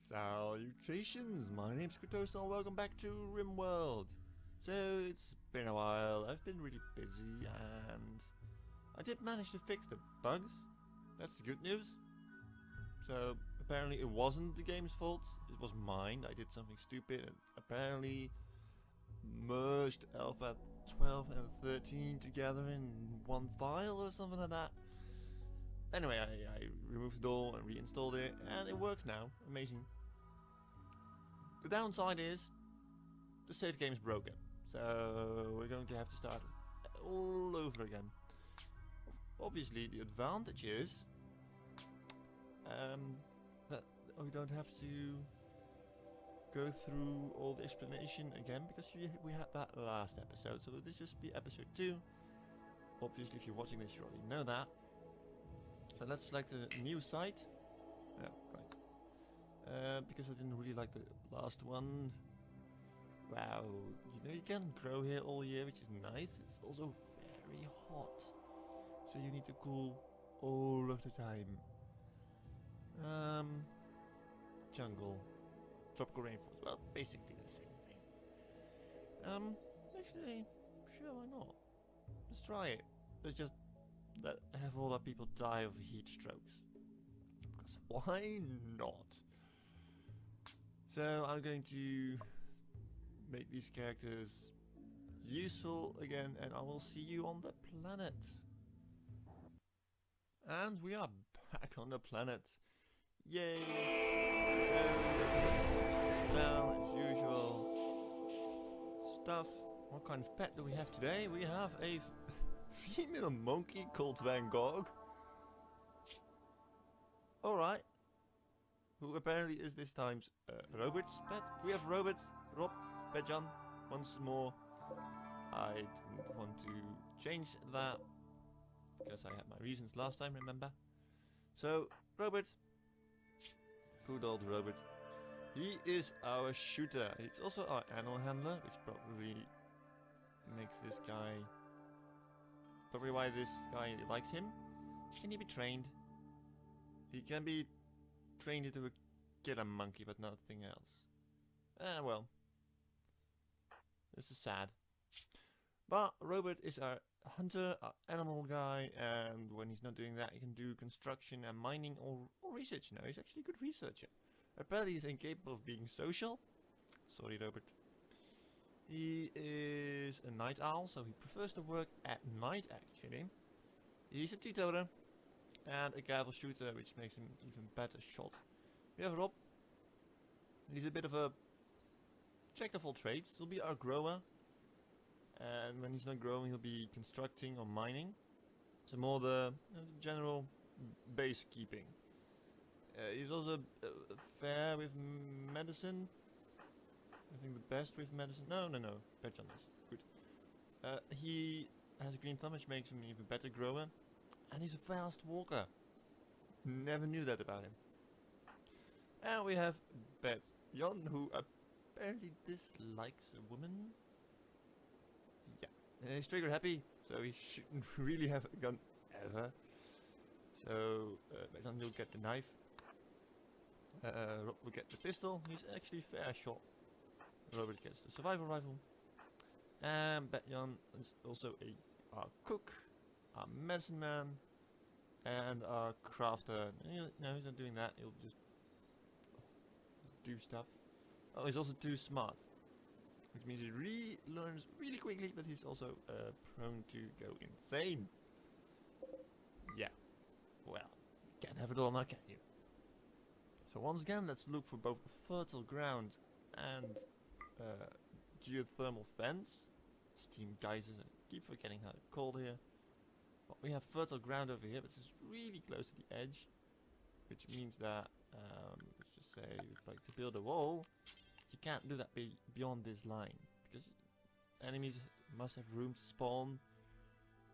Salutations, my name's Kartosael, welcome back to Rimworld. So, it's been a while, I've been really busy and I did manage to fix the bugs. That's the good news. So, apparently it wasn't the game's fault, it was mine. I did something stupid and apparently merged Alpha 12 and 13 together in one file or something like that. Anyway, I removed it all and reinstalled it and it works now. Amazing. The downside is the save game is broken, so we're going to have to start all over again. Obviously, the advantage is that we don't have to go through all the explanation again because we had that last episode. So this just be episode 2. Obviously, if you're watching this, you already know that. So let's select a new site. Yeah, right. Because I didn't really like the last one. Wow, you know you can grow here all year, which is nice. It's also very hot, so you need to cool all of the time. Jungle, tropical rainforest. Well, basically the same thing. Actually, sure, why not? Let's try it. Let's just have all our people die of heat strokes. Because why not? So I'm going to make these characters useful again and I will see you on the planet. And we are back on the planet. Yay! So, down as usual. Stuff. What kind of pet do we have today? We have a female monkey called Van Gogh. Alright. Who apparently is this time's Robert's pet. We have Robert, Rob, Bejan once more. I didn't want to change that because I had my reasons last time, remember? So, Robert. Good old Robert. He is our shooter. He's also our animal handler, which probably makes this guy... Probably why this guy likes him. Can he be trained? He can be trained into a killer monkey, but nothing else. Well. This is sad. But Robert is our hunter, our animal guy, and when he's not doing that, he can do construction and mining or research. You know, he's actually a good researcher. Apparently he's incapable of being social. Sorry, Robert. He is a night owl, so he prefers to work at night actually. He's a teetotaler and a careful shooter, which makes him even better shot. We have Rob. He's a bit of a jack of all trades. He'll be our grower. And when he's not growing, he'll be constructing or mining. So more the general base keeping. He's also fair with medicine. I think the best with medicine. No. Better on this. Good. He has a green thumb, which makes him an even better grower. And he's a fast walker. Never knew that about him. And we have Jan, who apparently dislikes a woman. Yeah. And he's trigger happy, so he shouldn't really have a gun ever. So, Jan will get the knife. Rob will get the pistol. He's actually fair shot. Robert gets the survival rifle. And Betjan is also our cook, our medicine man, and our crafter. No, he's not doing that. He'll just do stuff. Oh, he's also too smart, which means he learns really quickly, but he's also prone to go insane. Yeah. Well, you can't have it all now, can you? So once again, let's look for both fertile ground and geothermal vents. Steam geysers. I keep forgetting how they're called here. But we have fertile ground over here, but it's really close to the edge, which means that let's just say if like to build a wall, you can't do that beyond this line because enemies must have room to spawn.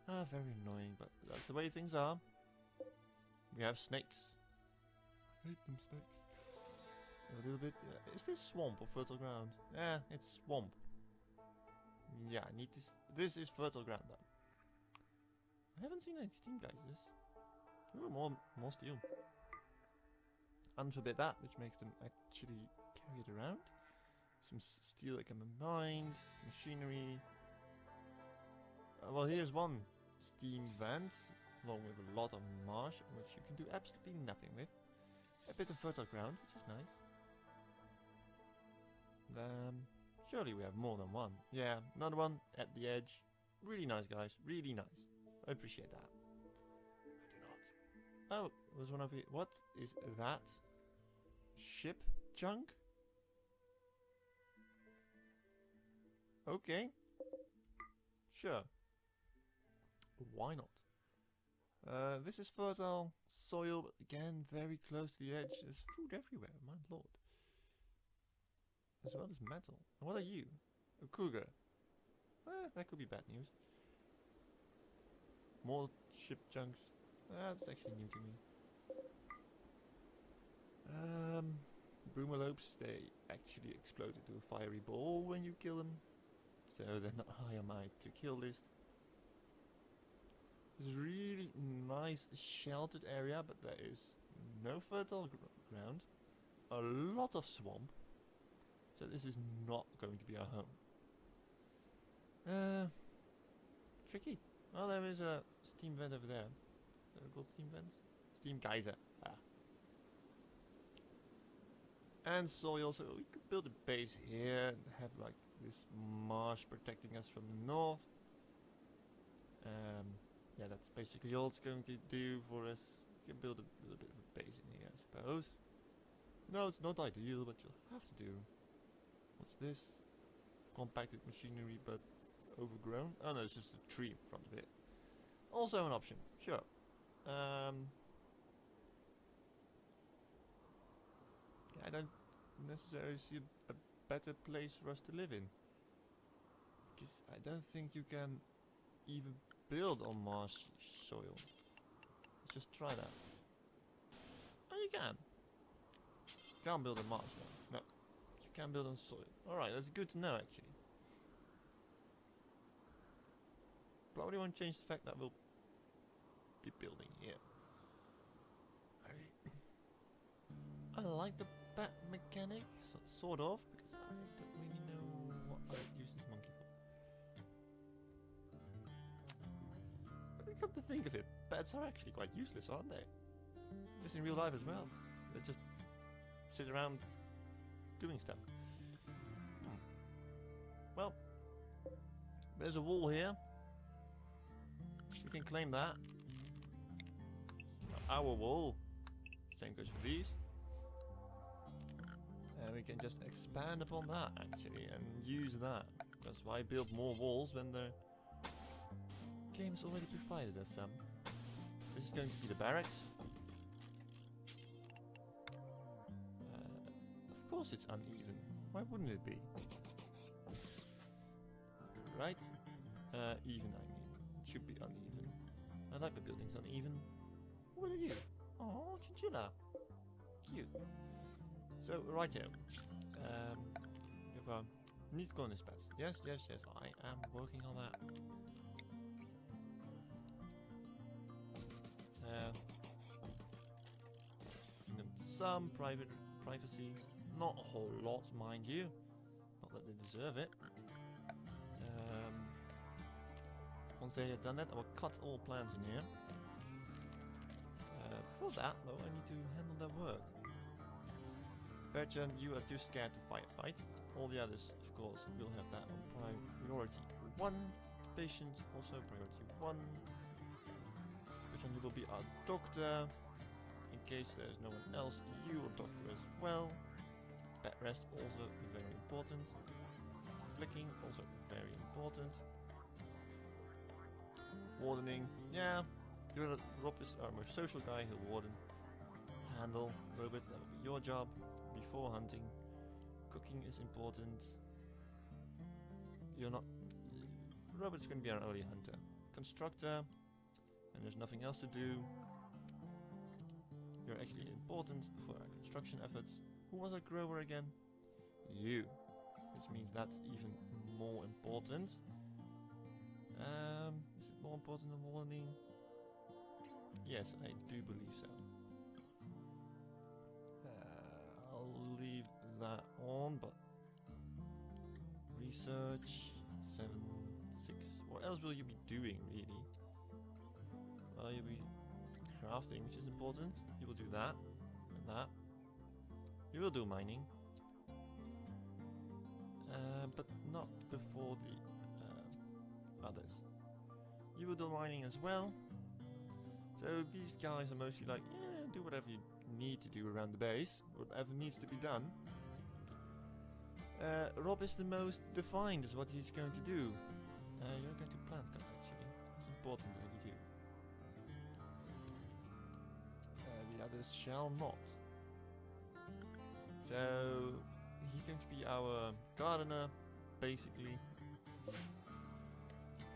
Very annoying, but that's the way things are. We have snakes. I hate them snakes. A little bit. Is this swamp or fertile ground? Yeah, it's swamp. Yeah, I need this. This is fertile ground though. I haven't seen any steam geysers. Ooh, more steel. unforbid that, which makes them actually carry it around. Some steel I can mine, machinery. Well, here's one steam vent, along with a lot of marsh, which you can do absolutely nothing with. A bit of fertile ground, which is nice. Surely we have more than one. Yeah, another one at the edge. Really nice, guys. Really nice. I appreciate that. I do not. Oh, there's one over here. What is that? Ship junk? Okay. Sure. Why not? This is fertile soil, but again, very close to the edge. There's food everywhere, my lord. As well as metal. And what are you? A cougar. That could be bad news. More ship junks. That's actually new to me. Broomalopes, they actually explode into a fiery ball when you kill them. So they're not high on my to kill list. It's a really nice sheltered area, but there is no fertile ground. A lot of swamp. So this is not going to be our home. Tricky. Well, there is a steam vent over there. They're called steam vents? Steam geyser. And soil, so we could build a base here and have like this marsh protecting us from the north. Yeah, that's basically all it's going to do for us. We can build a little bit of a base in here, I suppose. No, it's not ideal, but you'll have to do. What's this? Compacted machinery, but overgrown. Oh no, it's just a tree in front of it. Also an option, sure. Yeah, I don't necessarily see a better place for us to live in. Because I don't think you can even build on marsh soil. Let's just try that. Oh, you can. You can't build on marsh though. No. You can build on soil. Alright, that's good to know actually. Probably won't change the fact that we'll be building here. I like the bat mechanics, sort of, because I don't really know what I'd use this monkey for. Come to think of it, bats are actually quite useless, aren't they? Just in real life as well. They just sit around doing stuff. Well, there's a wall here. We can claim that. Our wall. Same goes for these. And we can just expand upon that actually and use that. That's why I build more walls when the game's already provided us some. This is going to be the barracks. Of course it's uneven. Why wouldn't it be? Right? Even I mean. It should be uneven. I like the buildings uneven. What are you? Oh, chinchilla. Cute. So, right here. If need colonist beds. Yes, yes, yes. I am working on that. Giving them some privacy. Not a whole lot, mind you. Not that they deserve it. Once they have done that, I will cut all plants in here. Before that, though, I need to handle their work. Bertrand, you are too scared to firefight. All the others, of course, will have that on priority 1. Patients, also priority 1. Bertrand, you will be our doctor. In case there's no one else, you will doctor as well. Bed rest, also very important. Flicking, also very important. Wardening, yeah. Rob is our most social guy, he'll warden. Handle, Robert, that will be your job. Before hunting. Cooking is important. You're not... Robert's going to be our early hunter. Constructor. And there's nothing else to do. You're actually important for our construction efforts. Who was our grower again? You. Which means that's even more important. Is it more important than warning? Yes, I do believe so. that on, but research 7, 6. What else will you be doing, really? Well, you'll be crafting, which is important. You will do that and that. You will do mining, but not before the others. You will do mining as well. So these guys are mostly like, yeah, do whatever you need to do around the base, whatever needs to be done. Rob is the most defined as what he's going to do. You're going to plant that actually. It's important that you do. The others shall not. So he's going to be our gardener, basically.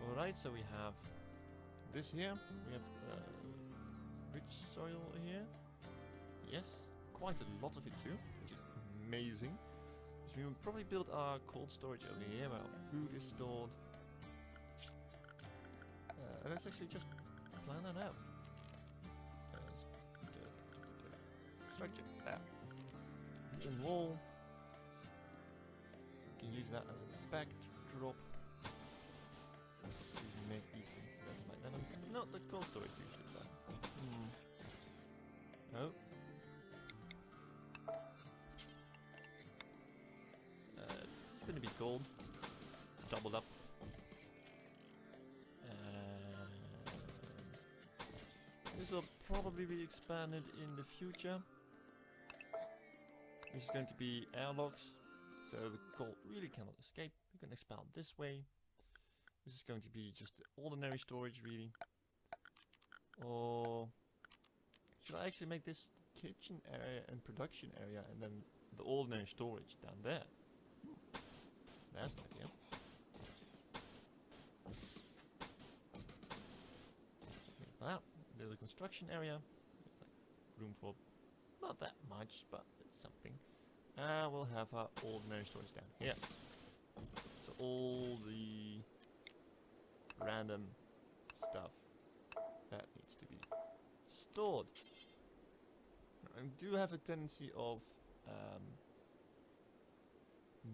Alright, so we have this here. We have rich soil here. Yes, quite a lot of it too, which is amazing. So we will probably build our cold storage over here where our food is stored. And let's actually just plan that out. Structure, there. Wooden wall. We can use that as a backdrop. Make these things like that. Not the cold storage usually, but no. It's gonna be cold. Doubled up. This will probably be expanded in the future. This is going to be airlocks, so the cold really cannot escape. We can expand this way. This is going to be just ordinary storage, really. Or should I actually make this kitchen area and production area, and then the ordinary storage down there? That's an idea. Like that. Little construction area. Like room for not that much, but it's something. We'll have our ordinary storage down here. So all the random stuff that needs to be stored. I do have a tendency of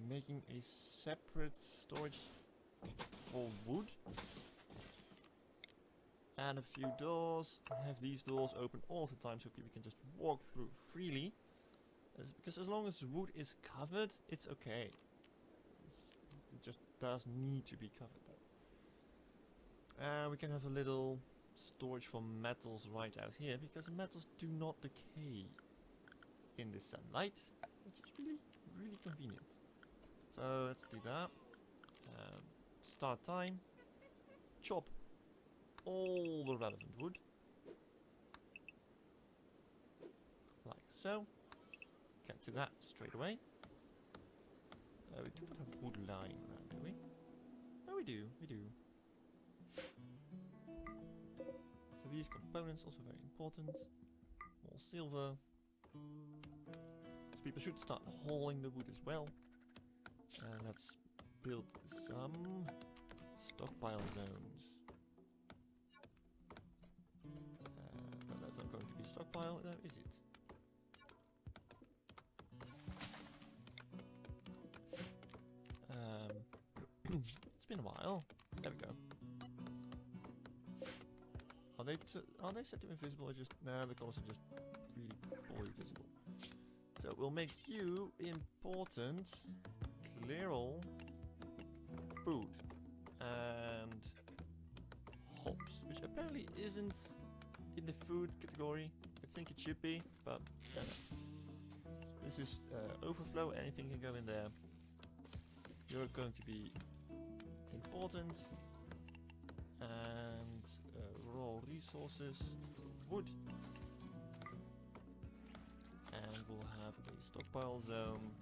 making a separate storage for wood. And a few doors. Have these doors open all the time so people can just walk through freely. Because as long as wood is covered, it's okay. It just does need to be covered though. And we can have a little storage for metals right out here, because metals do not decay in the sunlight, which is really, really convenient. So let's do that. Start time. Chop all the relevant wood. Like so. Get to that straight away. We do put a wood line around, do we? Oh, we do, we do. So these components also very important. More silver. So people should start hauling the wood as well. And let's build some stockpile zones. No, that's not going to be stockpile, no, is it? It's been a while. There we go. Are they set to invisible or just... Nah, the colors are just really poorly visible. So we'll make you important. Clear all. Food. And hops. Which apparently isn't in the food category. I think it should be, but I don't know. This is overflow. Anything can go in there. You're going to be important. And raw resources, wood, and we'll have a stockpile zone.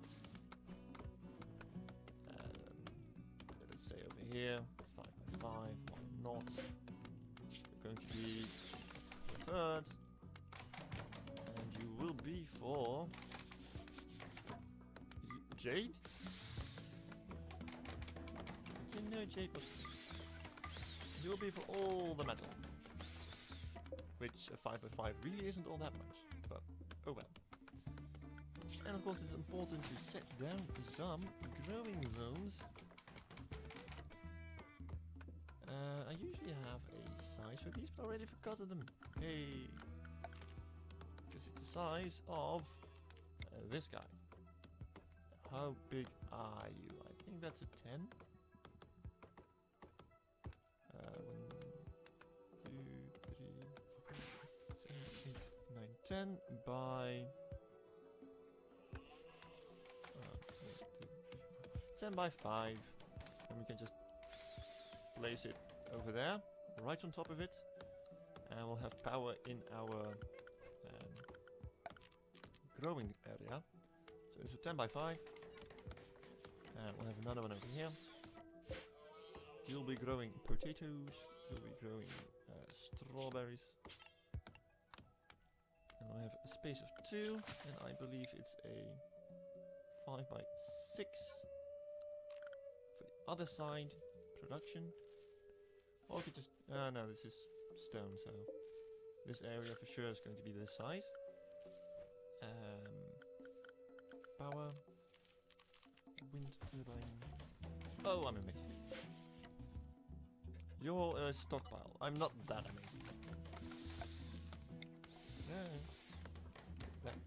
Let's say over here, 5 by 5. Why not? You're going to be preferred, and you will be for jade. You know jade was. You will be for all the metal. Which a 5 by 5 really isn't all that much, but oh well. And of course it's important to set down some growing zones. I usually have a size for these, but I already forgotten them. Hey! Because it's the size of this guy. How big are you? I think that's a 10. 1, 2, 3, 4, 7, 8, 9, 10 by 10 by 5. And we can just place it over there, right on top of it. And we'll have power in our growing area. So it's a 10 by 5. And we'll have another one over here. You'll be growing potatoes. You'll be growing strawberries. And we'll have a space of 2. And I believe it's a 5 by 6. For the other side, production. Or we could just... no, this is stone, so... This area for sure is going to be this size. Power. Wind turbine. Oh, I'm amazing. You're a stockpile. I'm not that amazing. That.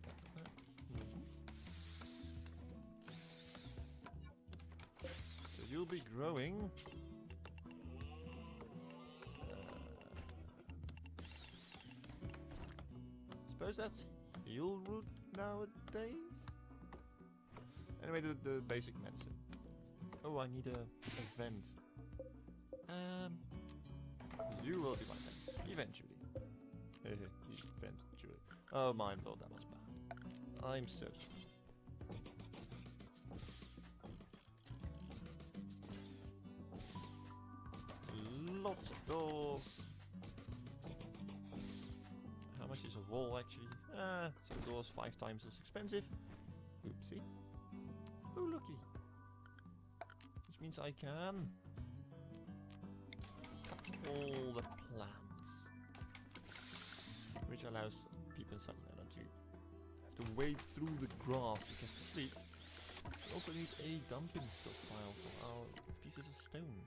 So you'll be growing. Suppose that's heel root nowadays? Anyway, the basic medicine. Oh, I need a vent. You will be my vent. Eventually. Eventually. Oh my lord, that was bad. I'm so sorry. Lots of doors. How much is a wall actually? So the door's 5 times as expensive. Oopsie. Oh looky. Which means I can cut all the plants. Which allows people inside not to have to wade through the grass to get to sleep. We also need a dumping stockpile for our pieces of stone.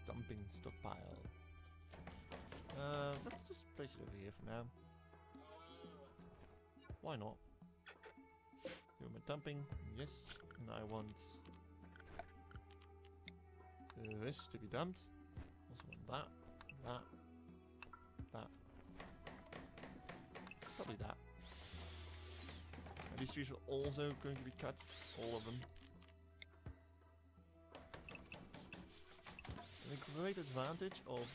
Dumping stockpile. Let's just place it over here for now. Why not? Do my dumping, yes, and I want this to be dumped. Also want that. Probably that. And these trees are also going to be cut, all of them. And a great advantage of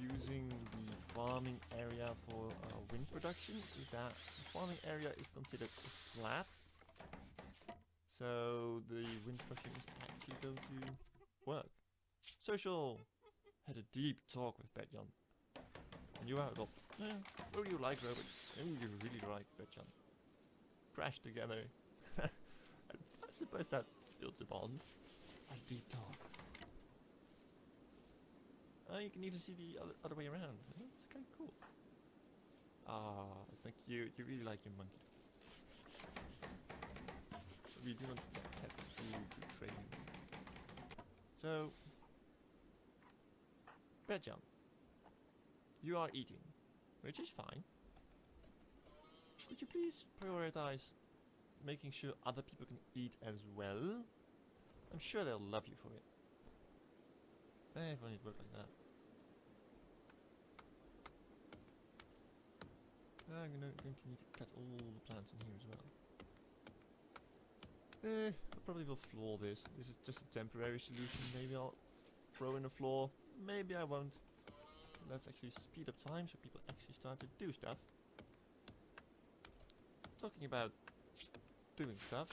using the farming area for wind production is that the farming area is considered flat. So the wind production is actually going to work. Social! Had a deep talk with Betjan. And you out of... Oh, you like Robert? Oh, you really like Betjan. Crash together. I suppose that builds a bond. A deep talk. Oh, you can even see the other way around. It's kind of cool. Ah, it's like cute. You really like your monkey. We do not have food to train. So, Betjan, you are eating, which is fine. Could you please prioritize making sure other people can eat as well? I'm sure they'll love you for it. If only it worked like that. I'm going to need to cut all the plants in here as well. I probably will floor this. This is just a temporary solution. Maybe I'll throw in a floor. Maybe I won't. Let's actually speed up time so people actually start to do stuff. Talking about doing stuff.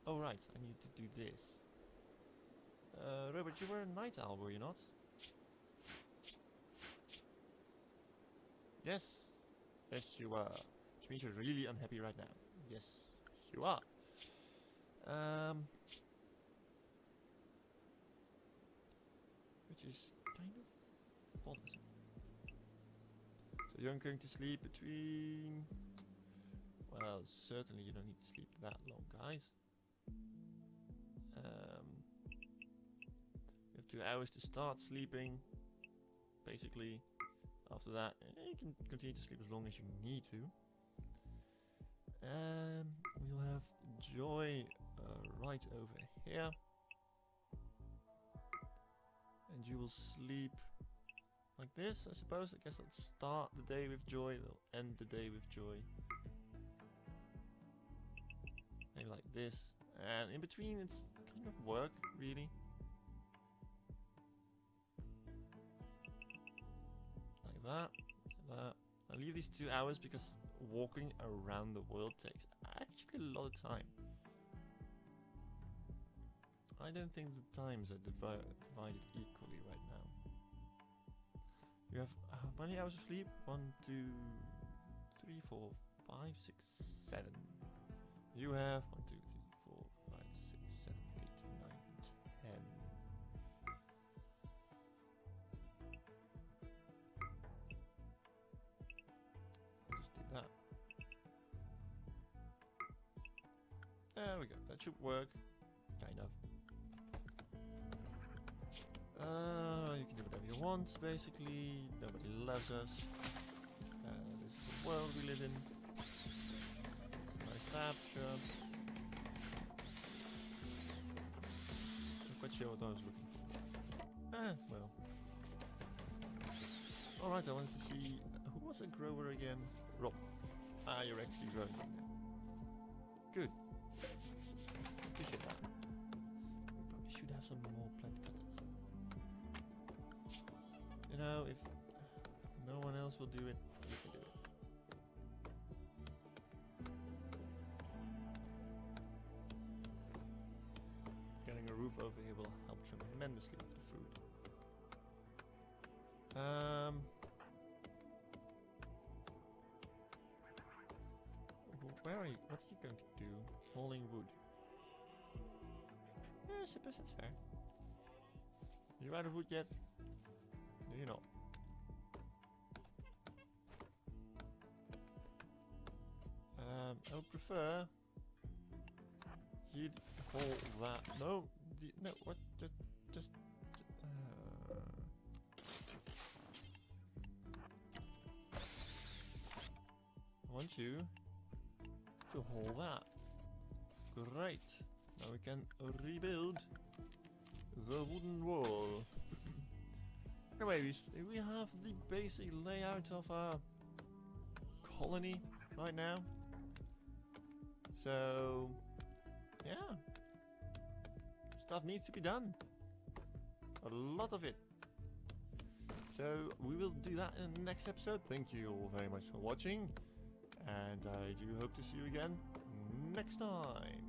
Oh right, I need to do this. Robert, you were a night owl, were you not? Yes. Yes, you were. Which means you're really unhappy right now. Yes, you are. Which is kind of bothersome. So you're going to sleep between certainly you don't need to sleep that long, guys. You have 2 hours to start sleeping. Basically, after that, you can continue to sleep as long as you need to. You'll have Joy right over here. And you will sleep like this, I suppose. I guess they'll start the day with Joy, they'll end the day with Joy. Maybe like this. And in between it's kind of work, really. Like that, like that. I'll leave these 2 hours because walking around the world takes actually a lot of time. I don't think the times are divided equally right now. You have how many hours of sleep? 1, 2, 3, 4, 5, 6, 7. You have 1, 2, 3, 4, 5, 6, 7, 8, 9, 10. Just do that. There we go. That should work. Kind of. You can do whatever you want, basically. Nobody loves us. This is the world we live in. It's a nice capture. Not quite sure what I was looking for. Well. Alright, I wanted to see... who was a grower again? Rob. Ah, you're actually growing right now. Good. Appreciate that. We probably should have some more plant cutters. You know, if no one else will do it, we can do it. Getting a roof over here will help tremendously with the food. Where are you? What are you going to do? Hauling wood. Yeah, I suppose that's fair. You out of wood yet? Do you not? I would prefer you'd haul that. No, no. What? Just. I want you to haul that. Great. Now we can rebuild the wooden wall. Anyway, we have the basic layout of our colony right now. So, yeah. Stuff needs to be done. A lot of it. So, we will do that in the next episode. Thank you all very much for watching. And I do hope to see you again next time.